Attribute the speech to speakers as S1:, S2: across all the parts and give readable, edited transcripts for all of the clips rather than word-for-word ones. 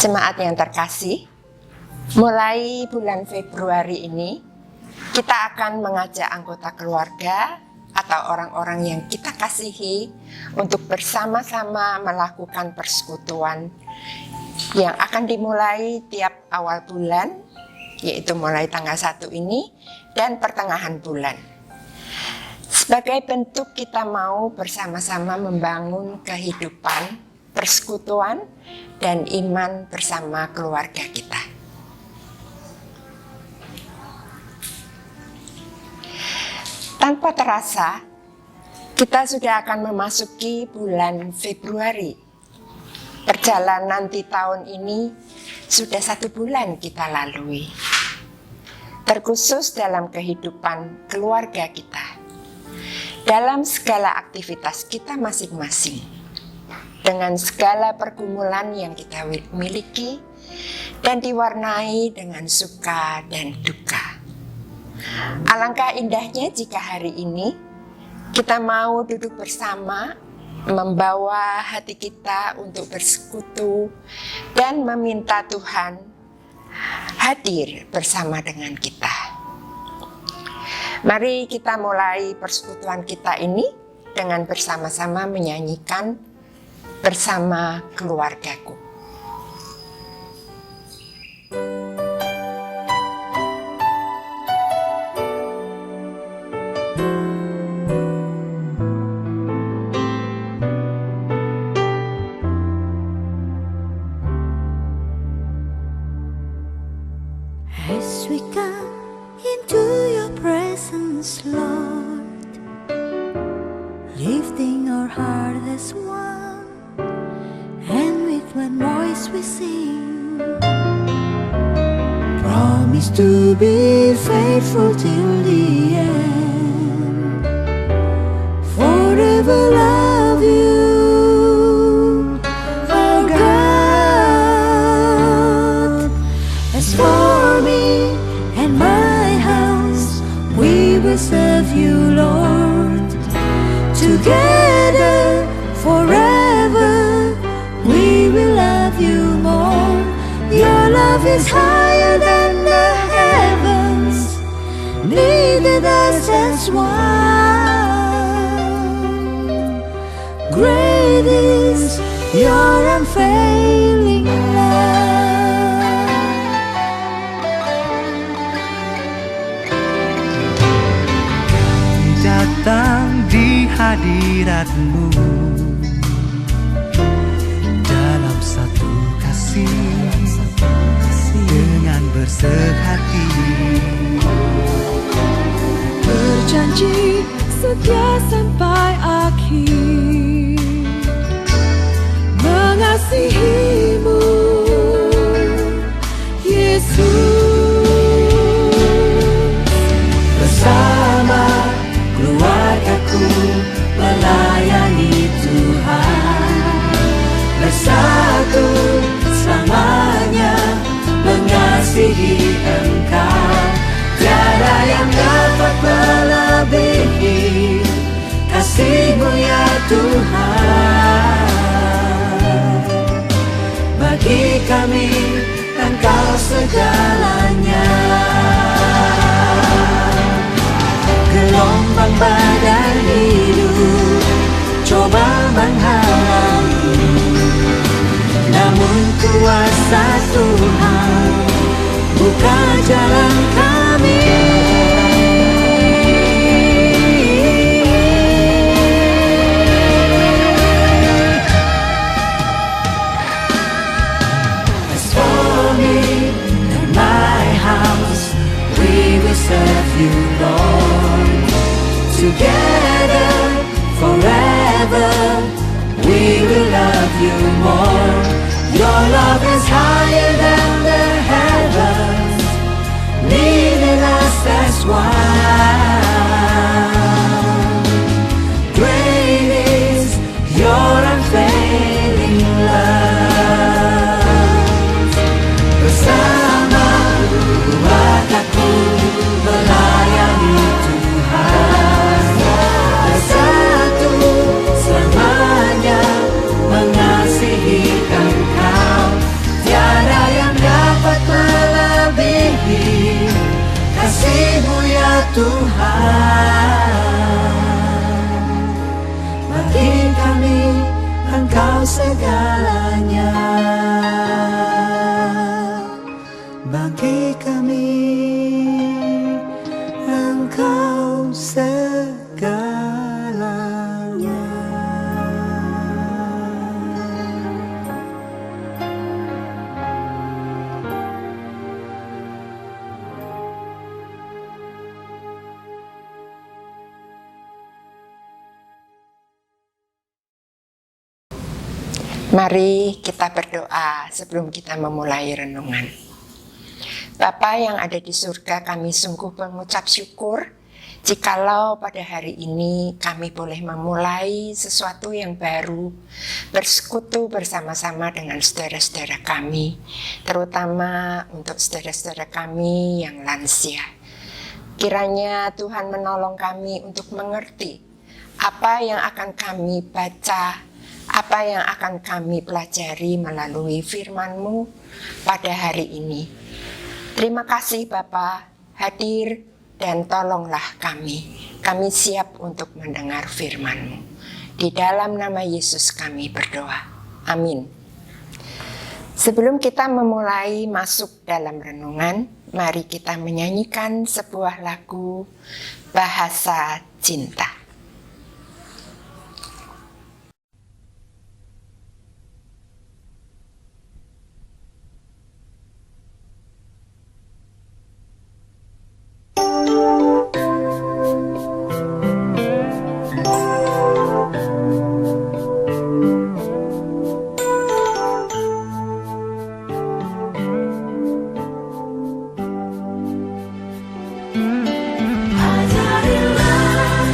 S1: Jemaat yang terkasih, mulai bulan Februari ini, kita akan mengajak anggota keluarga atau orang-orang yang kita kasihi untuk bersama-sama melakukan persekutuan yang akan dimulai tiap awal bulan, yaitu mulai tanggal 1 ini dan pertengahan bulan. Sebagai bentuk kita mau bersama-sama membangun kehidupan, persekutuan, dan iman bersama keluarga kita. Tanpa terasa, kita sudah akan memasuki bulan Februari. Perjalanan di tahun ini sudah 1 bulan kita lalui. Terkhusus dalam kehidupan keluarga kita. Dalam segala aktivitas kita masing-masing. Dengan segala pergumulan yang kita miliki dan diwarnai dengan suka dan duka. Alangkah indahnya jika hari ini kita mau duduk bersama, membawa hati kita untuk bersekutu dan meminta Tuhan hadir bersama dengan kita. Mari kita mulai persekutuan kita ini dengan bersama-sama menyanyikan Bersama Keluargaku.
S2: As we come into your presence, Lord, lifting our heart as one, and with one voice we sing, promise to be faithful till the end, forever love you, our God. As for me and my house, we will serve you, Lord, together forever. We will love you more. Your love is higher than the heavens, needed us as one. Great is your unfailing love.
S3: Datang di hadirat-Mu dalam satu kasih dengan bersehati,
S2: Berjanji setia sampai akhir, mengasihi-Mu, Yesus.
S3: bersama keluargaku melayani Tuhan, bersatu selamanya mengasihi Engkau. Tiada yang dapat melebihi kasih-Mu ya Tuhan. Bagi kami Engkau segalanya. Gelombang badai hidup coba menghalangi, namun kuasa Tuhan buka jalan kami. As for me and my house, we will serve you, Lord, together forever. We will love you more. Your love is higher than the heavens, needed segalanya. Bagi kami Engkau segalanya.
S1: Mari kita berdoa sebelum kita memulai renungan. Bapa yang ada di surga, kami sungguh mengucap syukur jikalau pada hari ini kami boleh memulai sesuatu yang baru, bersekutu bersama-sama dengan saudara-saudara kami, terutama untuk saudara-saudara kami yang lansia. Kiranya Tuhan menolong kami untuk mengerti apa yang akan kami baca, apa yang akan kami pelajari melalui firman-Mu pada hari ini. Terima kasih Bapa, hadir dan tolonglah kami. Kami siap untuk mendengar firman-Mu. Di dalam nama Yesus kami berdoa. Amin. Sebelum kita memulai masuk dalam renungan, mari kita menyanyikan sebuah lagu Bahasa Cinta.
S2: Ajarilah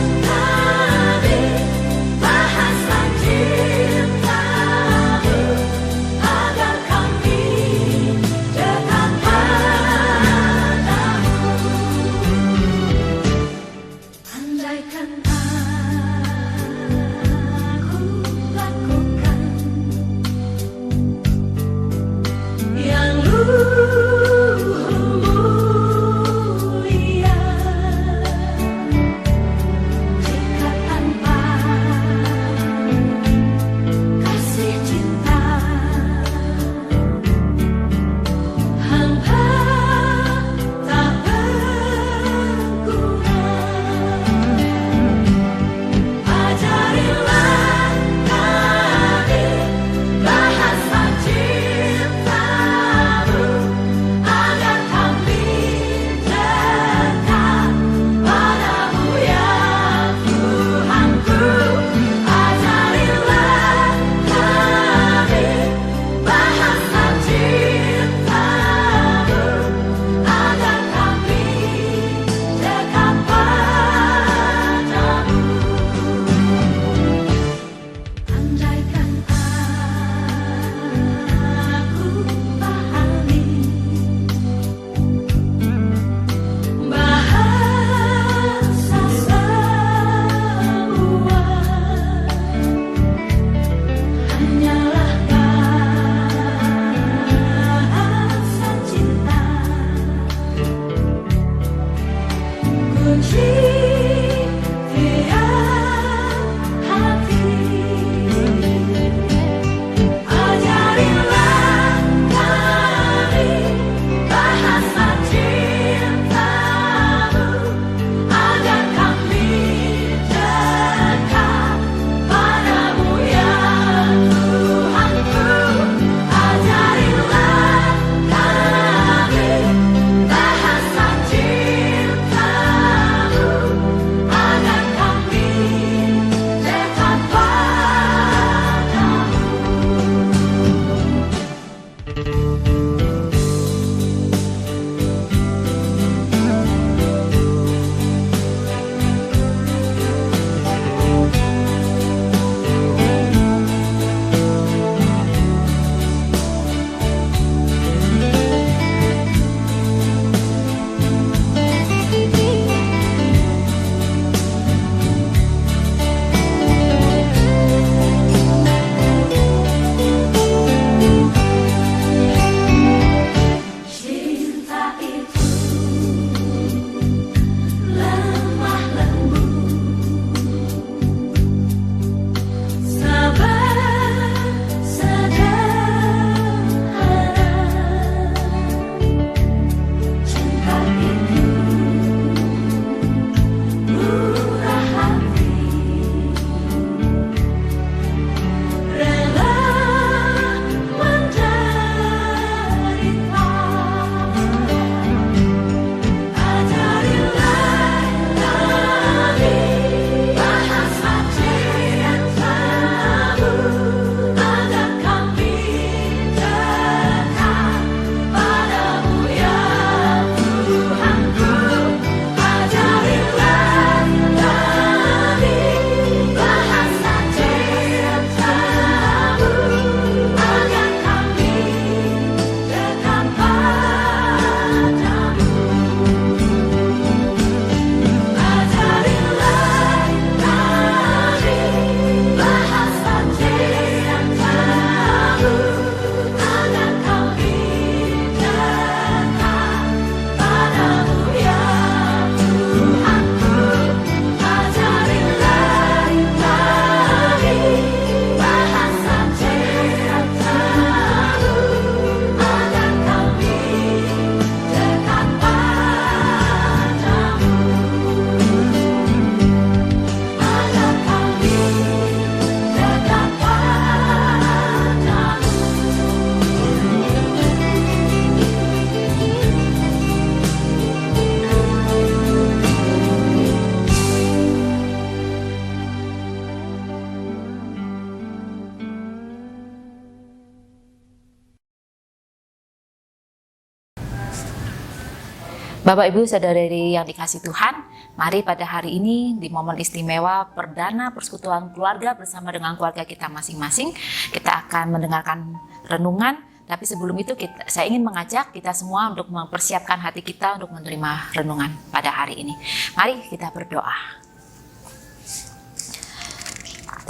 S4: Bapak Ibu Saudari yang dikasihi Tuhan, mari pada hari ini di momen istimewa perdana persekutuan keluarga bersama dengan keluarga kita masing-masing, kita akan mendengarkan renungan. Tapi sebelum itu saya ingin mengajak kita semua untuk mempersiapkan hati kita untuk menerima renungan pada hari ini. Mari kita berdoa.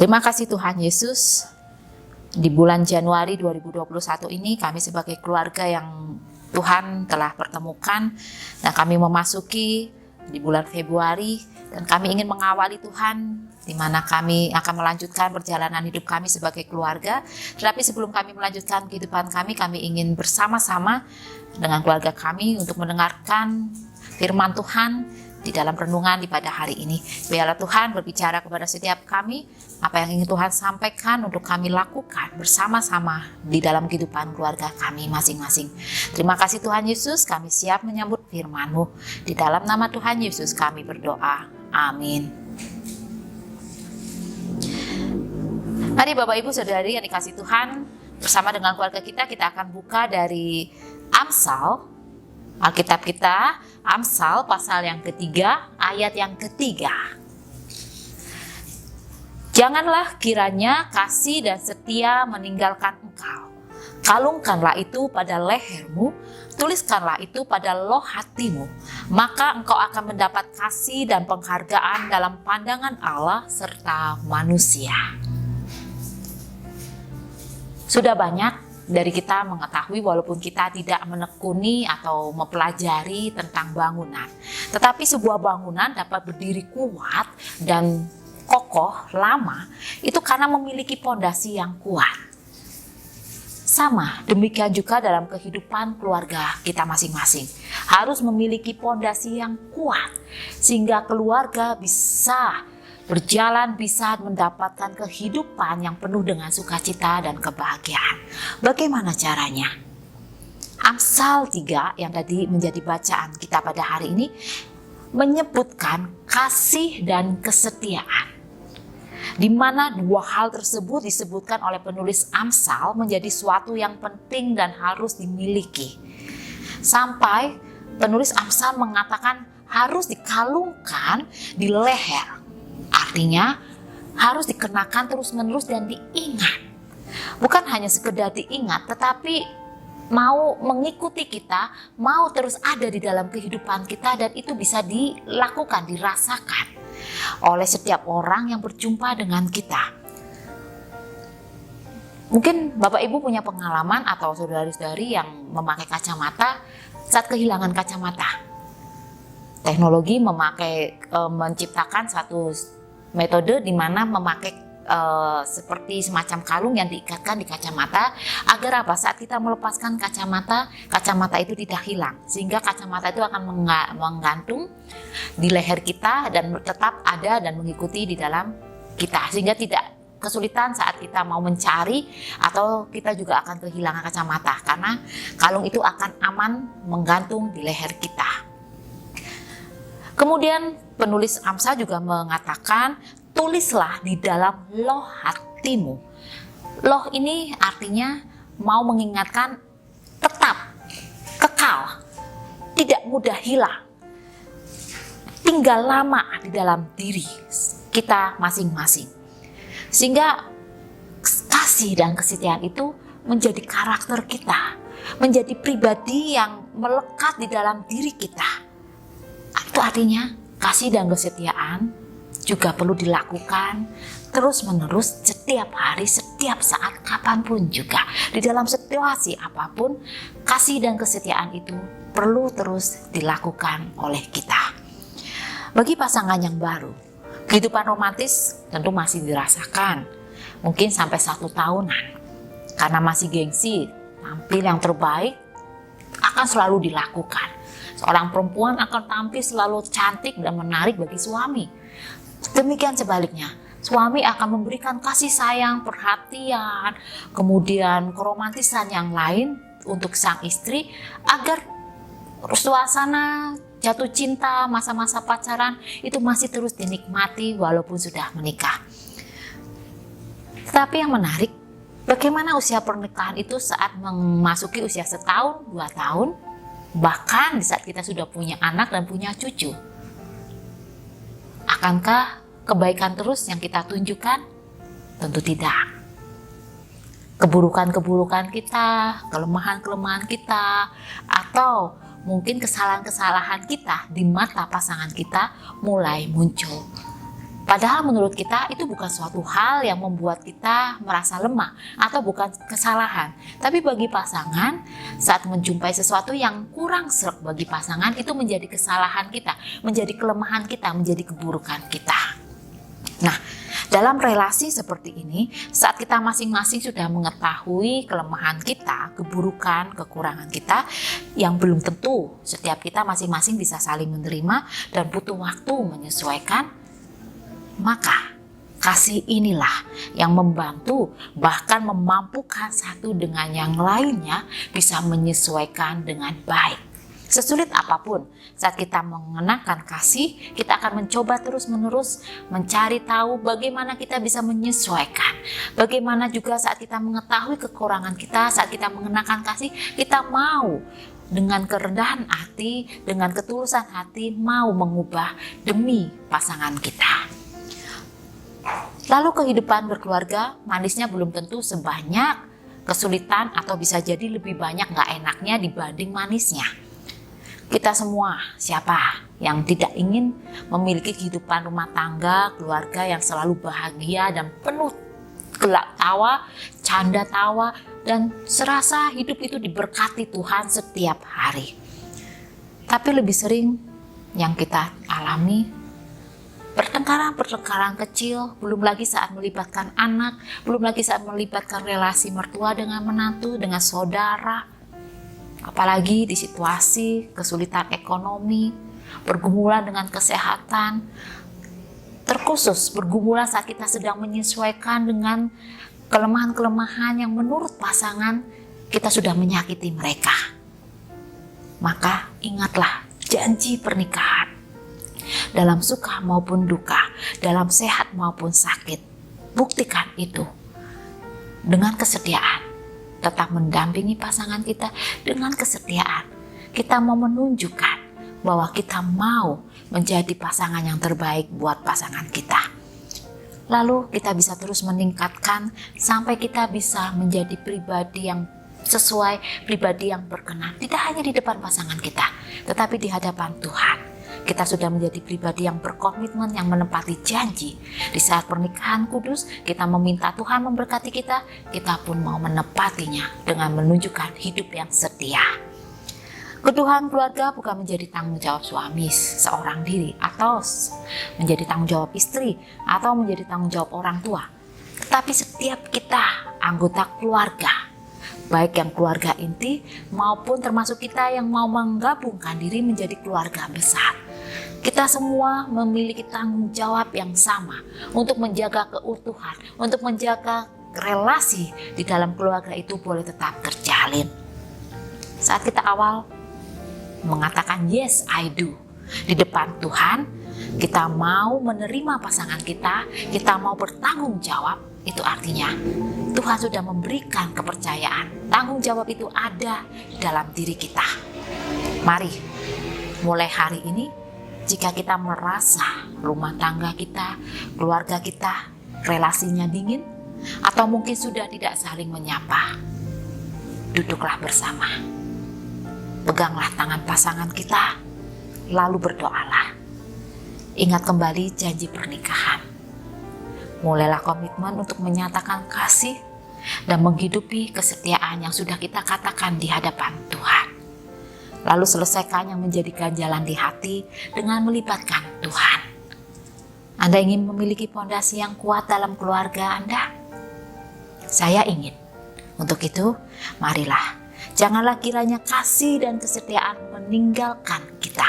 S4: Terima kasih Tuhan Yesus. Di bulan Januari 2021 ini kami sebagai keluarga yang Tuhan telah pertemukan dan kami memasuki di bulan Februari dan kami ingin mengawali Tuhan di mana kami akan melanjutkan perjalanan hidup kami sebagai keluarga. Tetapi sebelum kami melanjutkan kehidupan kami ingin bersama-sama dengan keluarga kami untuk mendengarkan firman Tuhan di dalam renungan di pada hari ini. Biarlah Tuhan berbicara kepada setiap kami apa yang ingin Tuhan sampaikan untuk kami lakukan bersama-sama di dalam kehidupan keluarga kami masing-masing. Terima kasih Tuhan Yesus, kami siap menyambut firman-Mu. Di dalam nama Tuhan Yesus kami berdoa. Amin. Mari Bapak Ibu Saudari yang dikasihi Tuhan, bersama dengan keluarga kita akan buka dari Amsal. Alkitab kita, Amsal pasal yang ketiga, ayat yang ketiga. Janganlah kiranya kasih dan setia meninggalkan engkau. Kalungkanlah itu pada lehermu, tuliskanlah itu pada loh hatimu. Maka engkau akan mendapat kasih dan penghargaan dalam pandangan Allah serta manusia. Sudah banyak dari kita mengetahui walaupun kita tidak menekuni atau mempelajari tentang bangunan. Tetapi sebuah bangunan dapat berdiri kuat dan kokoh lama itu karena memiliki pondasi yang kuat. Sama demikian juga dalam kehidupan keluarga kita masing-masing. Harus memiliki pondasi yang kuat sehingga keluarga bisa berjalan, bisa mendapatkan kehidupan yang penuh dengan sukacita dan kebahagiaan. Bagaimana caranya? Amsal 3 yang tadi menjadi bacaan kita pada hari ini menyebutkan kasih dan kesetiaan. Di mana dua hal tersebut disebutkan oleh penulis Amsal menjadi suatu yang penting dan harus dimiliki. Sampai penulis Amsal mengatakan harus dikalungkan di leher. Artinya harus dikenakan terus-menerus dan diingat. Bukan hanya sekedar diingat, tetapi mau mengikuti kita, mau terus ada di dalam kehidupan kita dan itu bisa dilakukan, dirasakan oleh setiap orang yang berjumpa dengan kita. Mungkin Bapak Ibu punya pengalaman atau saudari-saudari yang memakai kacamata saat kehilangan kacamata. Teknologi menciptakan satu metode di mana memakai seperti semacam kalung yang diikatkan di kacamata agar apa? Saat kita melepaskan kacamata itu tidak hilang, sehingga kacamata itu akan menggantung di leher kita dan tetap ada dan mengikuti di dalam kita, sehingga tidak kesulitan saat kita mau mencari atau kita juga akan kehilangan kacamata karena kalung itu akan aman menggantung di leher kita. Kemudian penulis Amsal juga mengatakan tulislah di dalam loh hatimu. Loh ini artinya mau mengingatkan tetap, kekal, tidak mudah hilang, tinggal lama di dalam diri kita masing-masing. Sehingga kasih dan kesetiaan itu menjadi karakter kita, menjadi pribadi yang melekat di dalam diri kita. Itu artinya kasih dan kesetiaan juga perlu dilakukan terus-menerus setiap hari, setiap saat, kapanpun juga. Di dalam situasi apapun, kasih dan kesetiaan itu perlu terus dilakukan oleh kita. Bagi pasangan yang baru, kehidupan romantis tentu masih dirasakan. Mungkin sampai 1 tahunan. Karena masih gengsi, tampil yang terbaik akan selalu dilakukan. Seorang perempuan akan tampil selalu cantik dan menarik bagi suami. Demikian sebaliknya, suami akan memberikan kasih sayang, perhatian, kemudian keromantisan yang lain untuk sang istri agar suasana jatuh cinta, masa-masa pacaran itu masih terus dinikmati walaupun sudah menikah. Tetapi yang menarik, bagaimana usia pernikahan itu saat memasuki usia 1 tahun, 2 tahun, Bahkan di saat kita sudah punya anak dan punya cucu. Akankah kebaikan terus yang kita tunjukkan? Tentu tidak. Keburukan-keburukan kita, kelemahan-kelemahan kita, atau mungkin kesalahan-kesalahan kita di mata pasangan kita mulai muncul. Padahal menurut kita itu bukan suatu hal yang membuat kita merasa lemah atau bukan kesalahan. Tapi bagi pasangan, saat menjumpai sesuatu yang kurang sreg bagi pasangan, itu menjadi kesalahan kita, menjadi kelemahan kita, menjadi keburukan kita. Nah, dalam relasi seperti ini, saat kita masing-masing sudah mengetahui kelemahan kita, keburukan, kekurangan kita, yang belum tentu setiap kita masing-masing bisa saling menerima dan butuh waktu menyesuaikan, maka kasih inilah yang membantu, bahkan memampukan satu dengan yang lainnya bisa menyesuaikan dengan baik. Sesulit apapun, saat kita mengenakan kasih, kita akan mencoba terus-menerus mencari tahu bagaimana kita bisa menyesuaikan. Bagaimana juga saat kita mengetahui kekurangan kita, saat kita mengenakan kasih, kita mau dengan kerendahan hati, dengan ketulusan hati, mau mengubah demi pasangan kita. Lalu kehidupan berkeluarga, manisnya belum tentu sebanyak kesulitan atau bisa jadi lebih banyak gak enaknya dibanding manisnya. Kita semua, siapa yang tidak ingin memiliki kehidupan rumah tangga, keluarga yang selalu bahagia dan penuh gelak tawa, canda tawa, dan serasa hidup itu diberkati Tuhan setiap hari. Tapi lebih sering yang kita alami, pertengkaran-pertengkaran kecil, belum lagi saat melibatkan anak, belum lagi saat melibatkan relasi mertua dengan menantu, dengan saudara, apalagi di situasi kesulitan ekonomi, pergumulan dengan kesehatan, terkhusus pergumulan saat kita sedang menyesuaikan dengan kelemahan-kelemahan yang menurut pasangan kita sudah menyakiti mereka. Maka ingatlah janji pernikahan. Dalam suka maupun duka, dalam sehat maupun sakit, buktikan itu dengan kesetiaan. Tetap mendampingi pasangan kita dengan kesetiaan. Kita mau menunjukkan bahwa kita mau menjadi pasangan yang terbaik buat pasangan kita. Lalu kita bisa terus meningkatkan sampai kita bisa menjadi pribadi yang sesuai, pribadi yang berkenan. Tidak hanya di depan pasangan kita, tetapi di hadapan Tuhan. Kita sudah menjadi pribadi yang berkomitmen, yang menepati janji. Di saat pernikahan kudus, kita meminta Tuhan memberkati kita, kita pun mau menepatinya dengan menunjukkan hidup yang setia. Keduhaan keluarga bukan menjadi tanggung jawab suami seorang diri, atau menjadi tanggung jawab istri, atau menjadi tanggung jawab orang tua. Tetapi setiap kita, anggota keluarga, baik yang keluarga inti maupun termasuk kita yang mau menggabungkan diri menjadi keluarga besar. Kita semua memiliki tanggung jawab yang sama untuk menjaga keutuhan, untuk menjaga relasi di dalam keluarga itu boleh tetap terjalin. Saat kita awal mengatakan yes I do di depan Tuhan, kita mau menerima pasangan kita mau bertanggung jawab, itu artinya Tuhan sudah memberikan kepercayaan. Tanggung jawab itu ada dalam diri kita. Mari mulai hari ini, jika kita merasa rumah tangga kita, keluarga kita, relasinya dingin, atau mungkin sudah tidak saling menyapa, duduklah bersama. Peganglah tangan pasangan kita, lalu berdoalah. Ingat kembali janji pernikahan. Mulailah komitmen untuk menyatakan kasih dan menghidupi kesetiaan yang sudah kita katakan di hadapan Tuhan. Lalu selesaikan yang menjadi ganjalan di hati dengan melibatkan Tuhan. Anda ingin memiliki fondasi yang kuat dalam keluarga Anda? Saya ingin. Untuk itu, marilah. Janganlah kiranya kasih dan kesetiaan meninggalkan kita.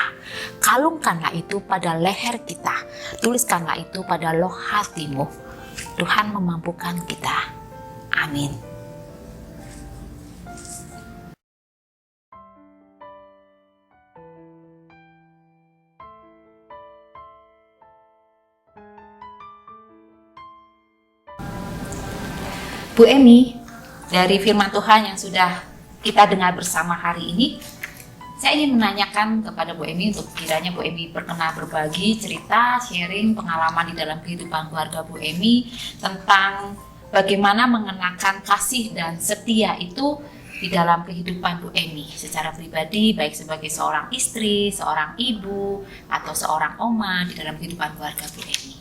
S4: Kalungkanlah itu pada leher kita. Tuliskanlah itu pada loh hatimu. Tuhan memampukan kita. Amin. Bu Emi, dari firman Tuhan yang sudah kita dengar bersama hari ini, Saya ingin menanyakan kepada Bu Emi untuk kiranya Bu Emi berkenan berbagi cerita, sharing pengalaman di dalam kehidupan keluarga Bu Emi tentang bagaimana mengenakan kasih dan setia itu di dalam kehidupan Bu Emi secara pribadi, baik sebagai seorang istri, seorang ibu, atau seorang oma di dalam kehidupan keluarga Bu Emi.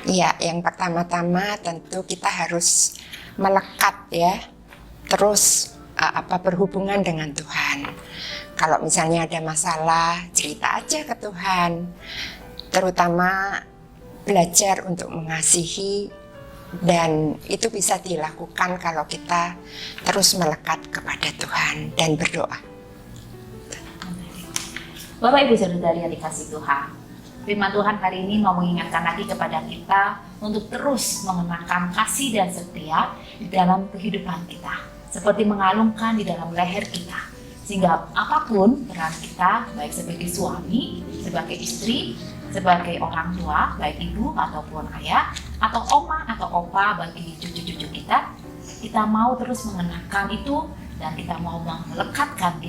S1: Iya, yang pertama-tama tentu kita harus melekat ya, terus berhubungan dengan Tuhan. Kalau misalnya ada masalah, cerita aja ke Tuhan. Terutama belajar untuk mengasihi, dan itu bisa dilakukan kalau kita terus melekat kepada Tuhan dan berdoa.
S4: Bapak Ibu Saudara yang dikasihi Tuhan, firman Tuhan hari ini mau mengingatkan lagi kepada kita untuk terus mengenakan kasih dan setia di dalam kehidupan kita, seperti mengalungkan di dalam leher kita. Sehingga apapun peran kita, baik sebagai suami, sebagai istri, sebagai orang tua, baik ibu ataupun ayah, atau oma atau opa bagi cucu-cucu kita, kita mau terus mengenakan itu dan kita mau melekatkan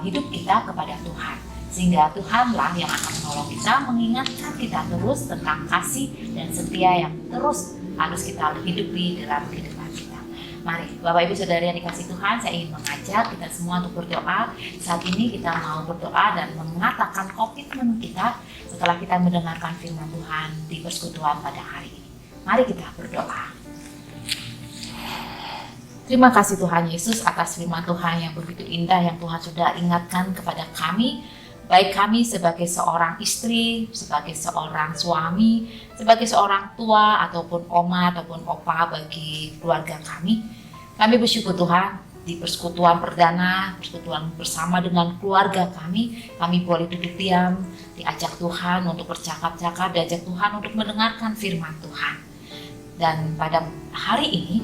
S4: hidup kita kepada Tuhan. Sehingga Tuhanlah yang akan menolong kita, mengingatkan kita terus tentang kasih dan setia yang terus harus kita hidupi dalam kehidupan kita. Mari Bapak Ibu Saudara yang dikasihi Tuhan, saya ingin mengajak kita semua untuk berdoa. Saat ini kita mau berdoa dan mengatakan komitmen kita setelah kita mendengarkan firman Tuhan di persekutuan pada hari ini. Mari kita berdoa. Terima kasih Tuhan Yesus atas firman Tuhan yang begitu indah yang Tuhan sudah ingatkan kepada kami, baik kami sebagai seorang istri, sebagai seorang suami, sebagai seorang tua ataupun oma ataupun opa bagi keluarga kami. Kami bersyukur Tuhan di persekutuan perdana, persekutuan bersama dengan keluarga kami boleh duduk diam, diajak Tuhan untuk bercakap-cakap, diajak Tuhan untuk mendengarkan firman Tuhan. Dan pada hari ini,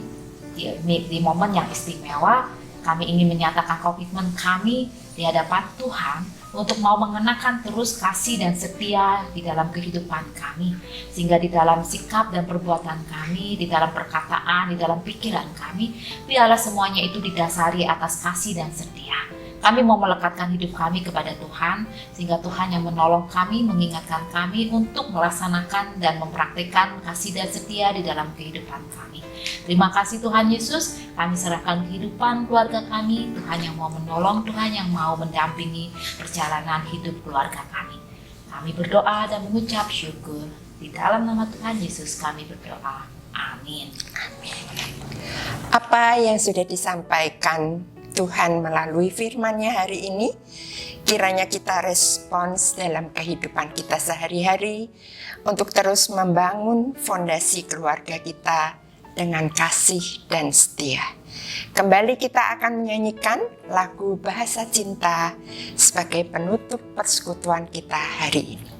S4: di momen yang istimewa, kami ingin menyatakan komitmen kami di hadapan Tuhan untuk mau mengenakan terus kasih dan setia di dalam kehidupan kami. Sehingga di dalam sikap dan perbuatan kami, di dalam perkataan, di dalam pikiran kami, biarlah semuanya itu didasari atas kasih dan setia. Kami mau melekatkan hidup kami kepada Tuhan, sehingga Tuhan yang menolong kami, mengingatkan kami untuk melaksanakan dan mempraktikkan kasih dan setia di dalam kehidupan kami. Terima kasih Tuhan Yesus, kami serahkan kehidupan keluarga kami, Tuhan yang mau menolong, Tuhan yang mau mendampingi perjalanan hidup keluarga kami. Kami berdoa dan mengucap syukur, di dalam nama Tuhan Yesus kami berdoa. Amin.
S1: Apa yang sudah disampaikan Tuhan melalui firman-Nya hari ini, kiranya kita respons dalam kehidupan kita sehari-hari untuk terus membangun fondasi keluarga kita dengan kasih dan setia. Kembali kita akan menyanyikan lagu Bahasa Cinta sebagai penutup persekutuan kita hari ini.